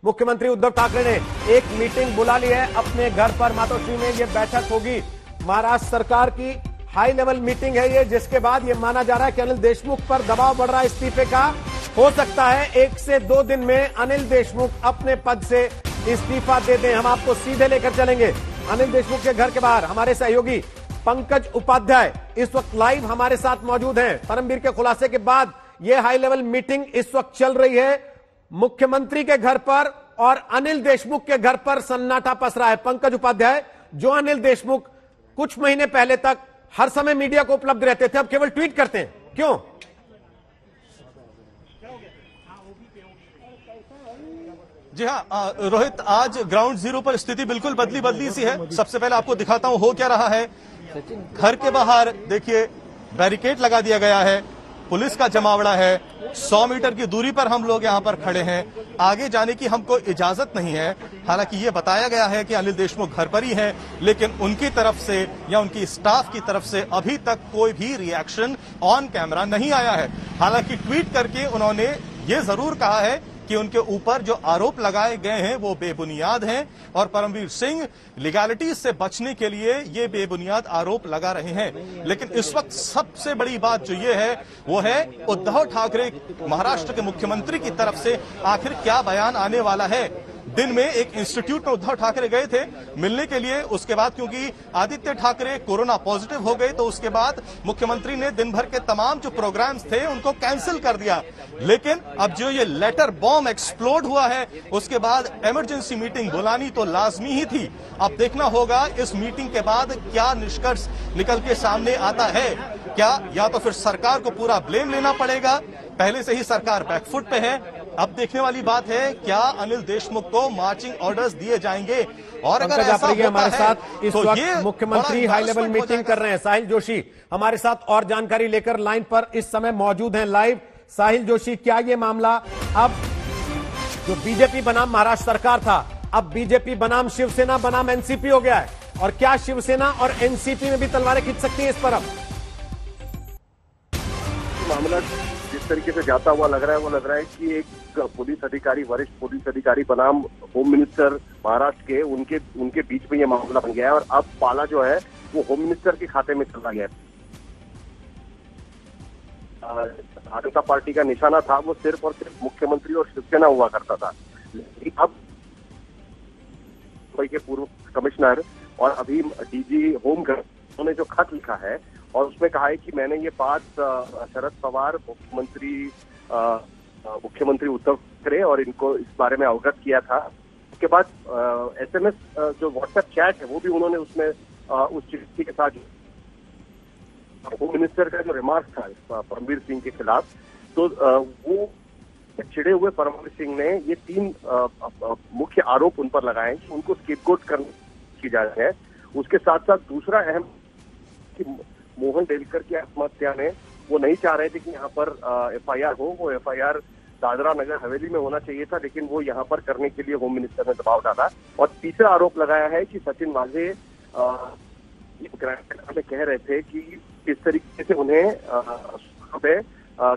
मुख्यमंत्री उद्धव ठाकरे ने एक मीटिंग बुला ली है अपने घर पर। मातोश्री में यह बैठक होगी, महाराष्ट्र सरकार की हाई लेवल मीटिंग है ये, जिसके बाद यह माना जा रहा है कि अनिल देशमुख पर दबाव बढ़ रहा है इस्तीफे का। हो सकता है 1 से 2 दिन में अनिल देशमुख अपने पद से इस्तीफा दे दें। हम आपको सीधे लेकर चलेंगे अनिल देशमुख के घर के बाहर। हमारे सहयोगी पंकज उपाध्याय इस वक्त लाइव हमारे साथ मौजूद हैं। परमवीर के खुलासे के बाद यह हाई लेवल मीटिंग इस वक्त चल रही है मुख्यमंत्री के घर पर, और अनिल देशमुख के घर पर सन्नाटा पसरा है। पंकज उपाध्याय, जो अनिल देशमुख कुछ महीने पहले तक हर समय मीडिया को उपलब्ध रहते थे, अब केवल ट्वीट करते हैं, क्यों? जी हाँ रोहित, आज ग्राउंड जीरो पर स्थिति बिल्कुल बदली सी है। सबसे पहले आपको दिखाता हूं हो क्या रहा है। घर के बाहर देखिए बैरिकेड लगा दिया गया है, पुलिस का जमावड़ा है। 100 मीटर की दूरी पर हम लोग यहां पर खड़े हैं, आगे जाने की हमको इजाजत नहीं है। हालांकि ये बताया गया है कि अनिल देशमुख घर पर ही हैं, लेकिन उनकी तरफ से या उनकी स्टाफ की तरफ से अभी तक कोई भी रिएक्शन ऑन कैमरा नहीं आया है। हालांकि ट्वीट करके उन्होंने ये जरूर कहा है कि उनके ऊपर जो आरोप लगाए गए हैं वो बेबुनियाद हैं, और परमवीर सिंह लीगैलिटीज से बचने के लिए ये बेबुनियाद आरोप लगा रहे हैं। लेकिन इस वक्त सबसे बड़ी बात जो ये है वो है उद्धव ठाकरे महाराष्ट्र के मुख्यमंत्री की तरफ से आखिर क्या बयान आने वाला है। दिन में एक इंस्टीट्यूट में उद्धव ठाकरे गए थे मिलने के लिए, उसके बाद क्योंकि आदित्य ठाकरे कोरोना पॉजिटिव हो गए तो उसके बाद मुख्यमंत्री ने दिन भर के तमाम जो प्रोग्राम्स थे उनको कैंसिल कर दिया। लेकिन अब जो ये लेटर बॉम्ब एक्सप्लोड हुआ है उसके बाद इमरजेंसी मीटिंग बुलानी तो लाजमी ही थी। अब देखना होगा इस मीटिंग के बाद क्या निष्कर्ष निकल के सामने आता है। क्या या तो फिर सरकार को पूरा ब्लेम लेना पड़ेगा, पहले से ही सरकार बैकफुट पे है। अब देखने वाली बात है क्या अनिल देशमुख को मार्चिंग ऑर्डर्स दिए जाएंगे, और अगर ऐसा होता हमारे है, साथ इस तो वक्त मुख्यमंत्री हाई लेवल मीटिंग कर रहे हैं। साहिल जोशी हमारे साथ और जानकारी लेकर लाइन पर इस समय मौजूद हैं लाइव। साहिल जोशी, क्या ये मामला अब जो बीजेपी बनाम महाराष्ट्र सरकार था, अब बीजेपी बनाम शिवसेना बनाम एनसीपी हो गया है, और क्या शिवसेना और एनसीपी में भी तलवारें खींच सकती है इस पर? अब मामला जिस तरीके से जाता हुआ लग रहा है वो लग रहा है कि एक पुलिस अधिकारी, वरिष्ठ पुलिस अधिकारी बनाम होम मिनिस्टर महाराष्ट्र के, उनके बीच में ये मामला बन गया है, और अब पाला जो है वो होम मिनिस्टर के खाते में चला गया है। जनता पार्टी का निशाना था वो सिर्फ और सिर्फ मुख्यमंत्री और शिवसेना हुआ करता था। लेकिन अब मुंबई के पूर्व कमिश्नर और अभी डीजी होम उन्होंने जो खत लिखा है और उसमें कहा है कि मैंने ये बात शरद पवार, मुख्यमंत्री उद्धव ठाकरे और इनको इस बारे में अवगत किया था। उसके बाद SMS जो व्हाट्सएप चैट है वो भी उन्होंने उसमें उस चिट्ठी के साथ होम मिनिस्टर का जो रिमार्क था परमवीर सिंह के खिलाफ, तो वो चिड़े हुए परमवीर सिंह ने ये 3 मुख्य आरोप उन पर लगाए कि उनको स्केपगोट करने की जा रही है। उसके साथ साथ दूसरा अहम कि मोहन डेलकर की आत्महत्या में वो नहीं चाह रहे थे कि यहाँ पर FIR हो, वो FIR दादरा नगर हवेली में होना चाहिए था, लेकिन वो यहाँ पर करने के लिए होम मिनिस्टर ने दबाव डाला। और तीसरा आरोप लगाया है कि सचिन वाजे में कह रहे थे कि किस तरीके से उन्हें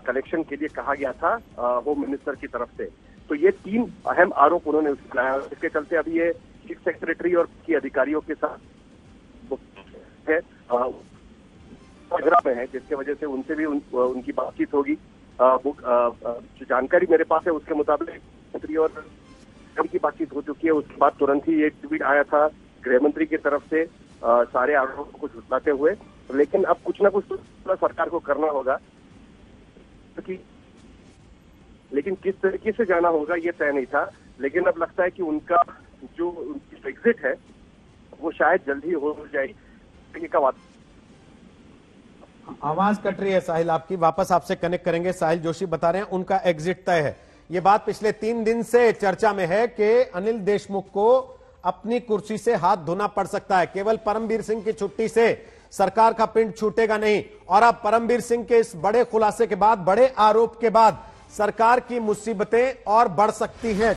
कलेक्शन के लिए कहा गया था होम मिनिस्टर की तरफ से। तो ये 3 अहम आरोप उन्होंने लगाया। इसके चलते अभी ये चीफ सेक्रेटरी और की अधिकारियों के साथ है में है, जिसके वजह से उनसे भी उनकी बातचीत होगी। जो जानकारी मेरे पास है उसके मुताबिक मंत्री और की बातचीत हो चुकी है। उसके बाद तुरंत ही एक ट्वीट आया था गृह मंत्री की तरफ से सारे आरोपों को झुटलाते हुए। लेकिन अब कुछ ना कुछ तो सरकार को करना होगा, लेकिन किस तरीके से जाना होगा ये तय नहीं था। लेकिन अब लगता है कि उनका जो एग्जिट है वो शायद जल्दी हो जाएगी। का आवाज कट रही है साहिल आपकी, वापस आपसे कनेक्ट करेंगे। साहिल जोशी बता रहे हैं उनका एग्जिट तय है। ये बात पिछले 3 दिन से चर्चा में है कि अनिल देशमुख को अपनी कुर्सी से हाथ धोना पड़ सकता है। केवल परमवीर सिंह की छुट्टी से सरकार का पिंड छूटेगा नहीं, और अब परमवीर सिंह के इस बड़े खुलासे के बाद, बड़े आरोप के बाद सरकार की मुसीबतें और बढ़ सकती हैं।